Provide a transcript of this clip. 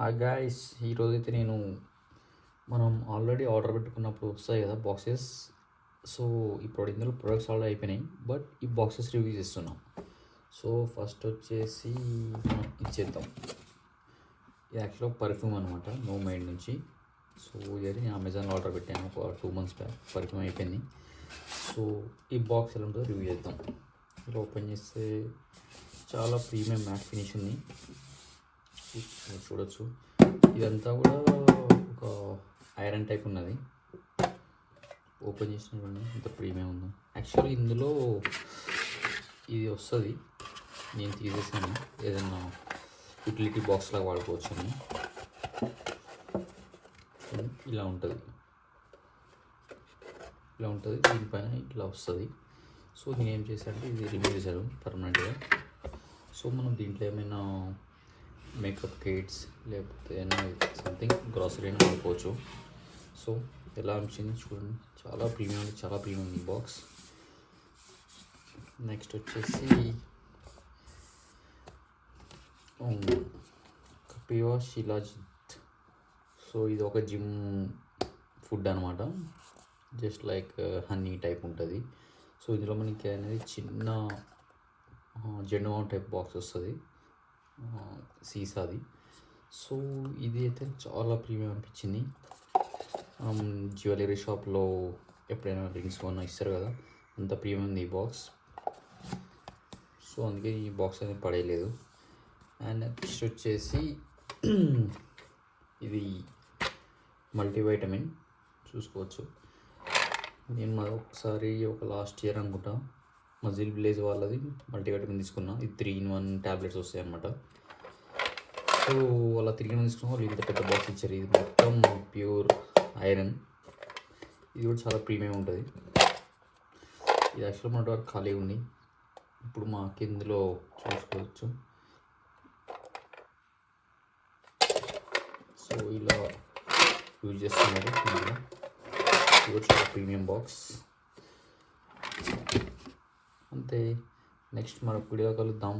Hi guys, ఈరోజైతే నేను మనం ఆల్రెడీ ఆర్డర్ పెట్టుకున్నప్పుడు వస్తాయి కదా బాక్సెస్. సో ఇప్పుడు ఇందులో ప్రొడక్ట్స్ ఆల్రెడీ అయిపోయినాయి, బట్ ఈ బాక్సెస్ రివ్యూ చేస్తున్నాం. సో ఫస్ట్ వచ్చేసి మనం ఇచ్చేద్దాం. ఇది యాక్చువల్గా పర్ఫ్యూమ్ అనమాట, నో మైండ్ నుంచి. సో ఇది నేను అమెజాన్లో ఆర్డర్ పెట్టాను ఒక 2 months బ్యాక్. పర్ఫ్యూమ్ అయిపోయింది. సో ఈ బాక్స్ ఎలా ఉంటుందో రివ్యూ చేద్దాం. ఇలా ఓపెన్ చేస్తే చాలా ప్రీమియం మ్యాట్ ఫినిష్ ఉంది, చూడొచ్చు. ఇదంతా కూడా ఒక ఐరన్ టైప్ ఉన్నది. ఓపెన్ చేసినప్పుడు ఇంత ప్రీమియం ఉంది. యాక్చువల్లీ ఇందులో ఇది వస్తుంది, నేను తీసేసాను, ఏదన్నా యూటిలిటీ బాక్స్ లాగా వాడుకోవచ్చు అని. ఇలా ఉంటుంది, దీనిపైన ఇట్లా వస్తుంది. సో నేను ఏం చేశానంటే ఇది రిమూవ్ చేశాను పర్మనెంట్గా. సో మనం దీంట్లో ఏమైనా మేకప్ కిట్స్ లేకపోతే ఏమైనా సంథింగ్ గ్రాసరీ అయినా వాడుకోవచ్చు. సో ఎలా అనిపించింది చూడండి, చాలా ప్రీమియం ఈ బాక్స్. నెక్స్ట్ వచ్చేసి కపివా శిలాజిత్. సో ఇది ఒక జిమ్ ఫుడ్ అనమాట, జస్ట్ లైక్ హనీ టైప్ ఉంటుంది. సో ఇందులో మనకి అనేది చిన్న జెండుబామ్ టైప్ బాక్స్ వస్తుంది, సీసాది. సో ఇది అయితే చాలా ప్రీమియం అనిపించింది. జ్యువెలరీ షాప్లో ఎప్పుడైనా రింగ్స్ కొన్నా ఇస్తారు కదా, అంత ప్రీమియం ఉంది ఈ బాక్స్. సో అందుకే ఈ బాక్స్ అనేది పడేయలేదు. అండ్ నెక్స్ట్ వచ్చేసి ఇది మల్టీవైటమిన్ చూసుకోవచ్చు. నేను ఒకసారి ఒక లాస్ట్ ఇయర్ అనుకుంటా మజిల్ విలేజ్ వాళ్ళది మల్టీవైటమిన్ తీసుకున్నా. ఇది 3-in-1 ట్యాబ్లెట్స్ వస్తాయి అన్నమాట. సో అలా 3-in-1 తీసుకున్న వాళ్ళు ఇంత పెద్ద బాక్స్ ఇచ్చారు. ఇది మొత్తం ప్యూర్ ఐరన్. ఇది కూడా చాలా ప్రీమియం ఉంటుంది. ఇది యాక్చువల్గా మన వరకు ఖాళీ ఉంది. ఇప్పుడు మాకు ఇందులో చూసుకోవచ్చు. సో ఇలా యూజ్ చేస్తున్నారు. ఇది కూడా చాలా ప్రీమియం బాక్స్. అంతే, నెక్స్ట్ మరొక వీడియో కలుద్దాం.